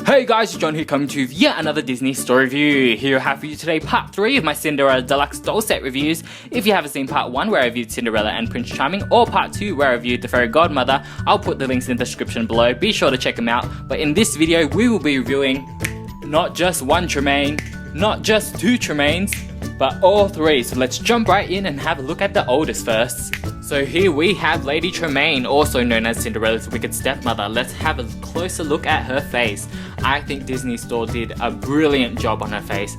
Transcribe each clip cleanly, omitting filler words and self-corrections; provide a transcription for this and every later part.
Hey guys, John here coming to you with yet another Disney store review. Here I have for you today part 3 of my Cinderella Deluxe doll set reviews. If you haven't seen part 1 where I reviewed Cinderella and Prince Charming, or part 2 where I reviewed the fairy godmother, I'll put the links in the description below, be sure to check them out. But in this video we will be reviewing not just one Tremaine, not just two Tremaines, but all three. So let's jump right in and have a look at the oldest first. So here we have Lady Tremaine, also known as Cinderella's wicked stepmother. Let's have a closer look at her face. I think Disney Store did a brilliant job on her face.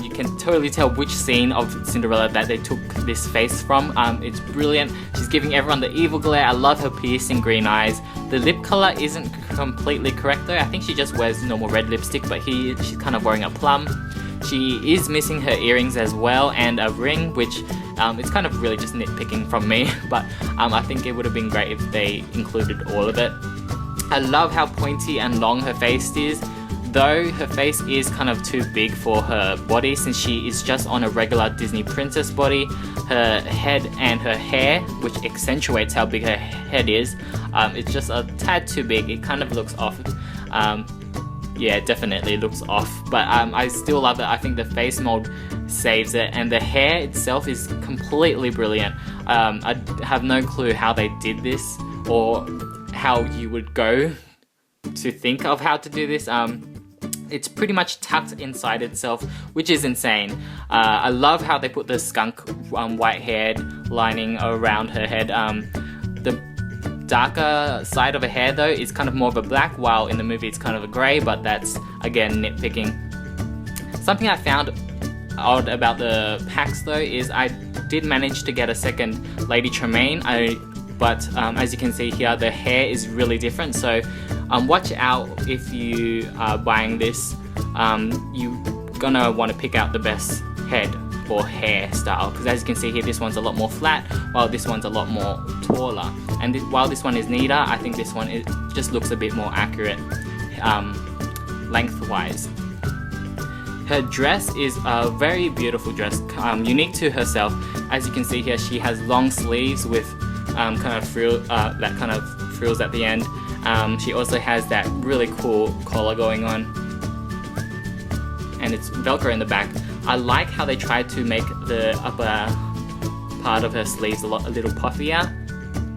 You can totally tell which scene of Cinderella that they took this face from. It's brilliant. She's giving everyone the evil glare. I love her piercing green eyes. The lip color isn't completely correct though. I think she just wears normal red lipstick, but here she's kind of wearing a plum. She is missing her earrings as well and a ring, which it's kind of really just nitpicking from me, but I think it would have been great if they included all of it. I love how pointy and long her face is, though her face is kind of too big for her body since she is just on a regular Disney princess body. Her head and her hair, which accentuates how big her head is, it's just a tad too big. It kind of looks off. Yeah, definitely looks off, but I still love it. I think the face mold saves it, and the hair itself is completely brilliant. I have no clue how they did this or how you would go to think of how to do this. It's pretty much tucked inside itself, which is insane. I love how they put the skunk white haired lining around her head. The darker side of her hair though is kind of more of a black, while in the movie it's kind of a grey, but that's again nitpicking. Something I found odd about the packs though is I did manage to get a second Lady Tremaine, but as you can see here the hair is really different, so watch out if you are buying this. You're gonna want to pick out the best head or hairstyle, because as you can see here this one's a lot more flat while this one's a lot more taller, and while this one is neater, I think this one just looks a bit more accurate lengthwise. Her dress is a very beautiful dress, unique to herself. As you can see here she has long sleeves with kind of frills at the end. She also has that really cool collar going on, and it's Velcro in the back. I like how they tried to make the upper part of her sleeves a little puffier,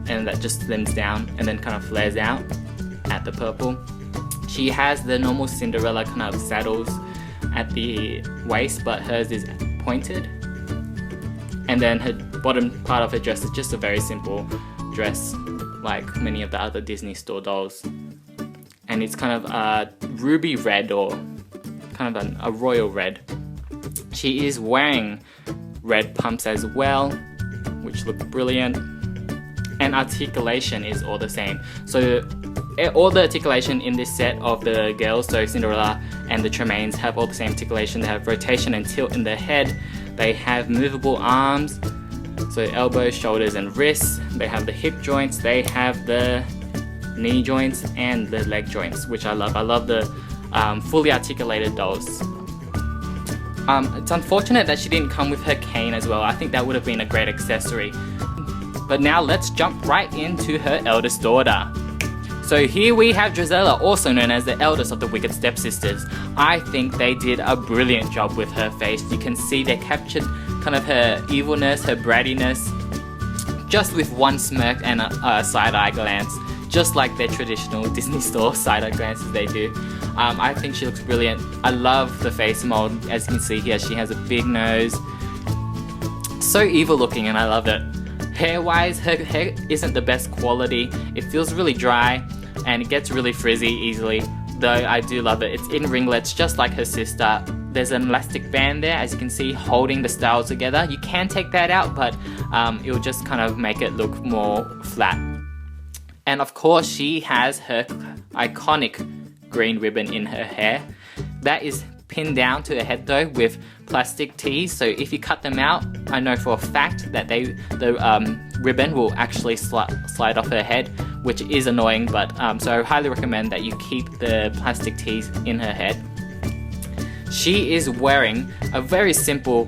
and that just slims down and then kind of flares out at the purple. She has the normal Cinderella kind of saddles at the waist, but hers is pointed. And then her bottom part of her dress is just a very simple dress, like many of the other Disney Store dolls. And it's kind of a ruby red, or kind of a royal red. She is wearing red pumps as well, which look brilliant. And articulation is all the same. So all the articulation in this set of the girls, so Cinderella and the Tremaines, have all the same articulation. They have rotation and tilt in their head. They have movable arms, so elbows, shoulders and wrists. They have the hip joints. They have the knee joints and the leg joints, which I love. I love the fully articulated dolls. It's unfortunate that she didn't come with her cane as well. I think that would have been a great accessory. But now let's jump right into her eldest daughter. So here we have Drizella, also known as the eldest of the wicked stepsisters. I think they did a brilliant job with her face. You can see they captured kind of her evilness, her brattiness, just with one smirk and a side-eye glance, just like their traditional Disney Store side-eye glances they do. I think she looks brilliant. I love the face mold. As you can see here, she has a big nose. So evil looking, and I love it. Hair-wise, her hair isn't the best quality. It feels really dry, and it gets really frizzy easily, though I do love it. It's in ringlets, just like her sister. There's an elastic band there, as you can see, holding the styles together. You can take that out, but it'll just kind of make it look more flat. And of course, she has her iconic green ribbon in her hair. That is pinned down to her head though with plastic tees, so if you cut them out, I know for a fact that the ribbon will actually slide off her head, which is annoying, but so I highly recommend that you keep the plastic tees in her head. She is wearing a very simple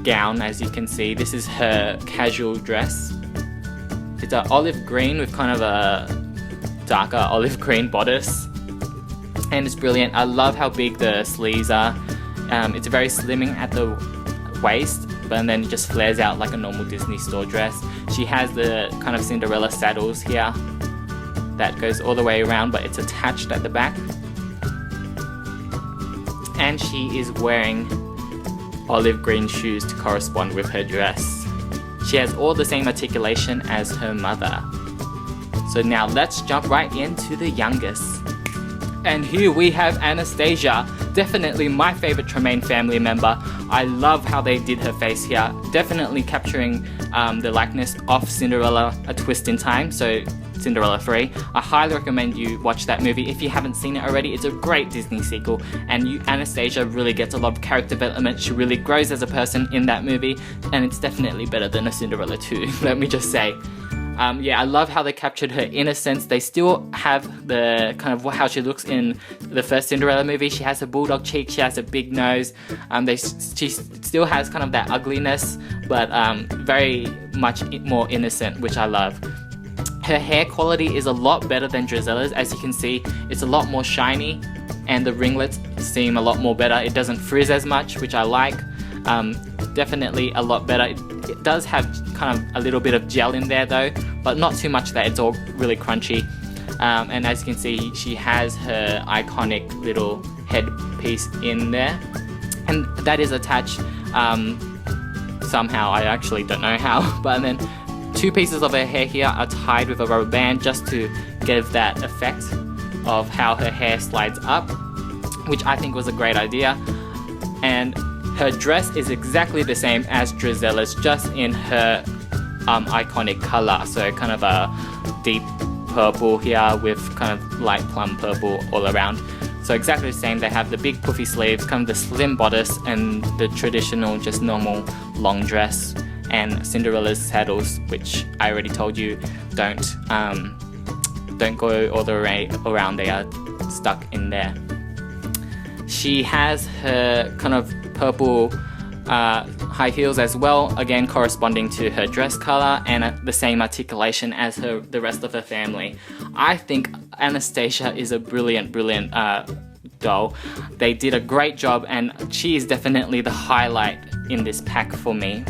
gown, as you can see. This is her casual dress. It's an olive green with kind of a darker olive green bodice. and it's brilliant. I love how big the sleeves are. It's very slimming at the waist, but then it just flares out like a normal Disney store dress. She has the kind of Cinderella saddles here that goes all the way around, but it's attached at the back. And she is wearing olive green shoes to correspond with her dress. She has all the same articulation as her mother. So now let's jump right into the youngest. And here we have Anastasia, definitely my favorite Tremaine family member. I love how they did her face here, definitely capturing the likeness of Cinderella, A Twist in Time, so Cinderella 3. I highly recommend you watch that movie if you haven't seen it already. It's a great Disney sequel, and Anastasia really gets a lot of character development. She really grows as a person in that movie, and it's definitely better than a Cinderella 2, let me just say. Yeah, I love how they captured her innocence. They still have the kind of how she looks in the first Cinderella movie. She has a bulldog cheek, she has a big nose. She still has kind of that ugliness, but very much more innocent, which I love. Her hair quality is a lot better than Drizella's. As you can see, it's a lot more shiny, and the ringlets seem a lot more better. It doesn't frizz as much, which I like. Definitely a lot better. It does have kind of a little bit of gel in there though, but not too much that it's all really crunchy. And as you can see, she has her iconic little headpiece in there, and that is attached somehow. I actually don't know how, but then 2 pieces of her hair here are tied with a rubber band just to give that effect of how her hair slides up, which I think was a great idea. And her dress is exactly the same as Drizella's, just in her iconic color. So kind of a deep purple here with kind of light plum purple all around. So exactly the same. They have the big puffy sleeves, kind of the slim bodice, and the traditional just normal long dress, and Cinderella's saddles, which I already told you don't go all the way around. They are stuck in there. She has her kind of purple high heels as well, again corresponding to her dress color, and the same articulation as the rest of her family. I think Anastasia is a brilliant doll. They did a great job, and she is definitely the highlight in this pack for me.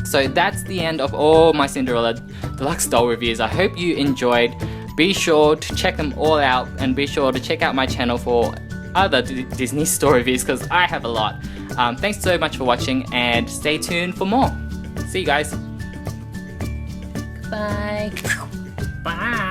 So that's the end of all my Cinderella Deluxe doll reviews. I hope you enjoyed. Be sure to check them all out, and be sure to check out my channel for other Disney store reviews, because I have a lot. Thanks so much for watching, and stay tuned for more. See you guys. Bye. Bye.